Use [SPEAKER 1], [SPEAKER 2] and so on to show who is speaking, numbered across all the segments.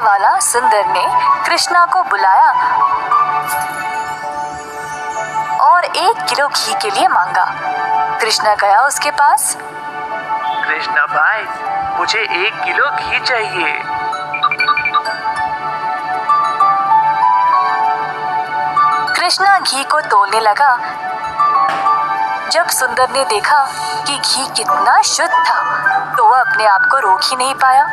[SPEAKER 1] वाला सुंदर ने कृष्णा को बुलाया और 1 किलो घी के लिए मांगा। कृष्णा गया उसके पास।
[SPEAKER 2] कृष्णा भाई, मुझे 1 किलो घी चाहिए।
[SPEAKER 1] कृष्णा घी को तोलने लगा। जब सुंदर ने देखा कि घी कितना शुद्ध था तो वह अपने आप को रोक ही नहीं पाया।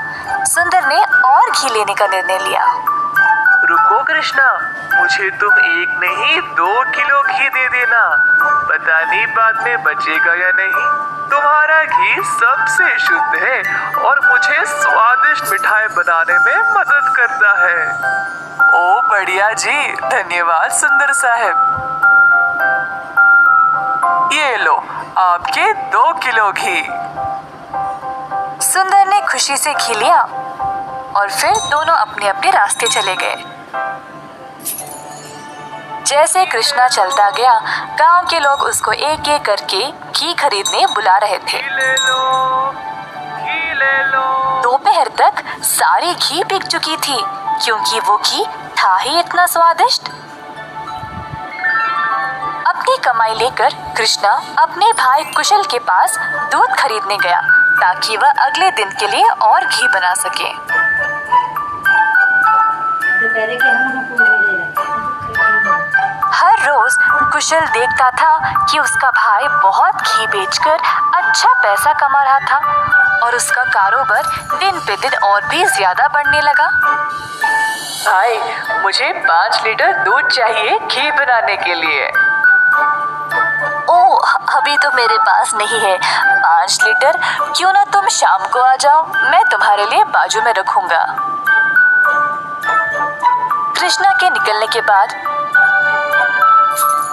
[SPEAKER 1] सुंदर ने और घी लेने का निर्णय लिया।
[SPEAKER 2] रुको कृष्णा, मुझे तुम 1 नहीं 2 किलो घी दे देना। पता नहीं बाद में बचेगा या नहीं। तुम्हारा घी सबसे शुद्ध है और मुझे स्वादिष्ट मिठाई बनाने में मदद करता है।
[SPEAKER 3] ओ बढ़िया जी, धन्यवाद सुंदर साहब। ये लो आपके 2 किलो घी।
[SPEAKER 1] सुंदर ने खुशी से घी लिया और फिर दोनों अपने अपने रास्ते चले गए। जैसे कृष्णा चलता गया, गांव के लोग उसको एक एक करके घी खरीदने बुला रहे थे। दोपहर तक सारी घी बिक चुकी थी क्योंकि वो घी था ही इतना स्वादिष्ट। अपनी कमाई लेकर कृष्णा अपने भाई कुशल के पास दूध खरीदने गया ताकि वह अगले दिन के लिए और घी बना सके। हर रोज कुशल देखता था कि उसका भाई बहुत घी बेचकर अच्छा पैसा कमा रहा था और उसका कारोबार दिन पे दिन और भी ज्यादा बढ़ने लगा।
[SPEAKER 3] भाई, मुझे 5 लीटर दूध चाहिए घी बनाने के लिए।
[SPEAKER 1] ओह, अभी तो मेरे पास नहीं है 5 लीटर। क्यों ना तुम शाम को आ जाओ, मैं तुम्हारे लिए बाजू में रखूंगा। कृष्णा के निकलने के बाद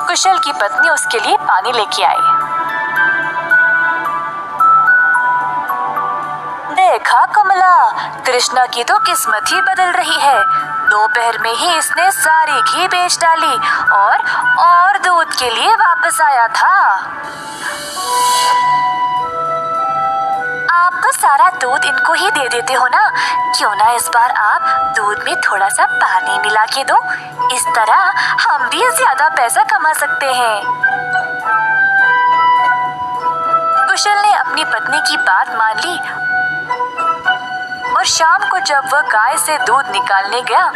[SPEAKER 1] कुशल की पत्नी उसके लिए पानी लेके आई। देखा कमला, कृष्णा की तो किस्मत ही बदल रही है। दोपहर में ही इसने सारी घी बेच डाली और दूध के लिए वापस आया था। आप तो सारा दूध इनको ही दे देते हो ना, क्यों ना इस बार आप दूध में थोड़ा सा पानी मिला के दो। इस तरह हम भी ज्यादा पैसा कमा सकते हैं। कुशल ने अपनी पत्नी की बात मान ली और शाम को जब वह गाय से दूध निकालने गया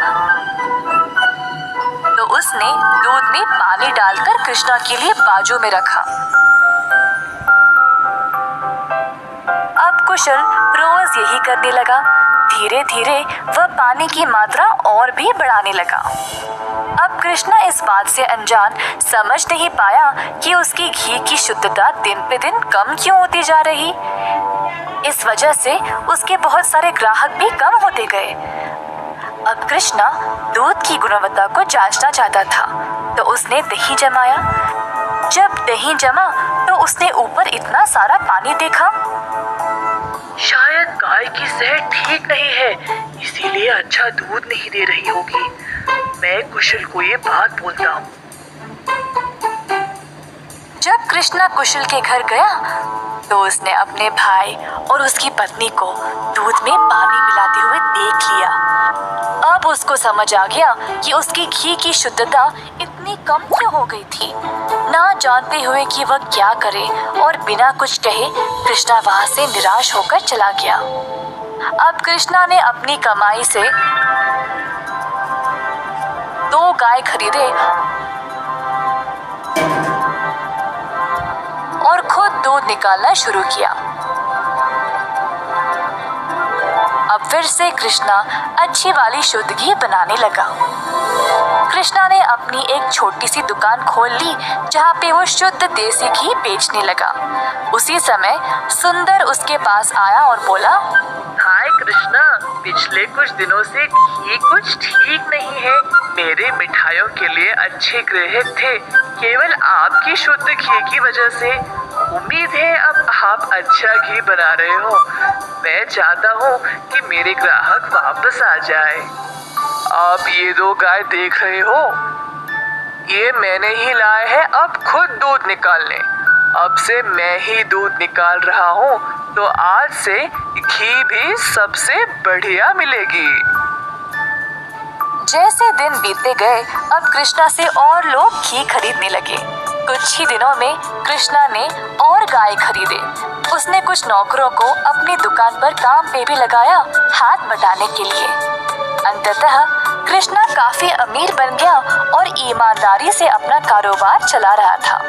[SPEAKER 1] तो उसने दूध में पानी डालकर कृष्णा के लिए बाजू में रखा। अब कुशल रोज यही करने लगा। धीरे धीरे वह पानी की मात्रा और भी बढ़ाने लगा। अब कृष्णा इस बात से अनजान समझ नहीं पाया कि उसकी घी की शुद्धता दिन पे दिन कम क्यों होती जा रही। इस वजह से उसके बहुत सारे ग्राहक भी कम होते गए। अब कृष्णा दूध की गुणवत्ता को जांचना चाहता था तो उसने दही जमाया। जब दही जमा तो उसने ऊपर इतना सारा पानी देखा।
[SPEAKER 2] शायद गाय की सेहत ठीक नहीं है, इसीलिए अच्छा दूध नहीं दे रही होगी। मैं कुशल को ये बात बोलता हूँ।
[SPEAKER 1] जब कृष्णा कुशल के घर गया तो उसने अपने भाई और उसकी पत्नी को दूध में पानी मिलाते हुए देख लिया। अब उसको समझ आ गया कि उसकी घी की शुद्धता इतनी कम क्यों हो गई थी। ना जानते हुए कि वह क्या करे और बिना कुछ कहे कृष्णा वहां से निराश होकर चला गया। अब कृष्णा ने अपनी कमाई से 2 गाय खरीदे और खुद दूध निकालना शुरू किया। अब फिर से कृष्णा अच्छी वाली शुद्ध घी बनाने लगा। कृष्णा ने अपनी एक छोटी सी दुकान खोल ली जहाँ पे वो शुद्ध देसी घी बेचने लगा। उसी समय सुंदर उसके पास आया और बोला,
[SPEAKER 2] हाय कृष्णा, पिछले कुछ दिनों से घी कुछ ठीक नहीं है। मेरे मिठाइयों के लिए अच्छे ग्राहक थे, केवल आपकी शुद्ध घी की वजह से। उम्मीद है अब आप अच्छा घी बना रहे हो। मैं चाहता हूँ कि मेरे ग्राहक वापस आ जाए।
[SPEAKER 3] आप ये 2 गाय देख रहे हो, ये मैंने ही लाए हैं अब खुद दूध निकालने। अब से मैं ही दूध निकाल रहा हूँ, तो आज से घी भी सबसे बढ़िया मिलेगी।
[SPEAKER 1] जैसे दिन बीतते गए, अब कृष्णा से और लोग घी खरीदने लगे। कुछ ही दिनों में कृष्णा ने और गाय खरीदे। उसने कुछ नौकरों को अपनी दुकान पर काम पे भी लगाया, हाथ बटाने के लिए। अंततः कृष्णा काफी अमीर बन गया और ईमानदारी से अपना कारोबार चला रहा था।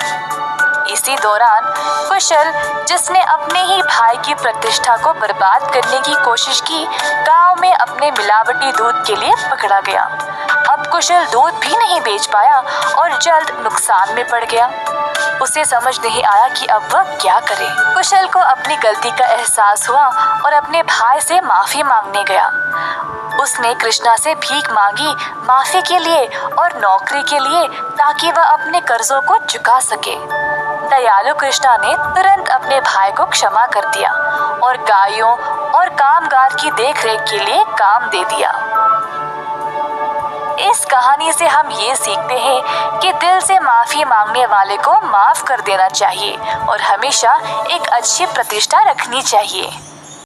[SPEAKER 1] इसी दौरान कुशल, जिसने अपने ही भाई की प्रतिष्ठा को बर्बाद करने की कोशिश की, गांव में अपने मिलावटी दूध के लिए पकड़ा गया। अब कुशल दूध भी नहीं बेच पाया और जल्द नुकसान में पड़ गया। उसे समझ नहीं आया कि अब वह क्या करे। कुशल को अपनी गलती का एहसास हुआ और अपने भाई से माफी मांगने गया। उसने कृष्णा से भीख मांगी, माफी के लिए और नौकरी के लिए, ताकि वह अपने कर्जों को चुका सके। दयालु कृष्णा ने तुरंत अपने भाई को क्षमा कर दिया और गायों और कामगार की देखरेख के लिए काम दे दिया। इस कहानी से हम ये सीखते हैं कि दिल से माफी मांगने वाले को माफ कर देना चाहिए और हमेशा एक अच्छी प्रतिष्ठा रखनी चाहिए।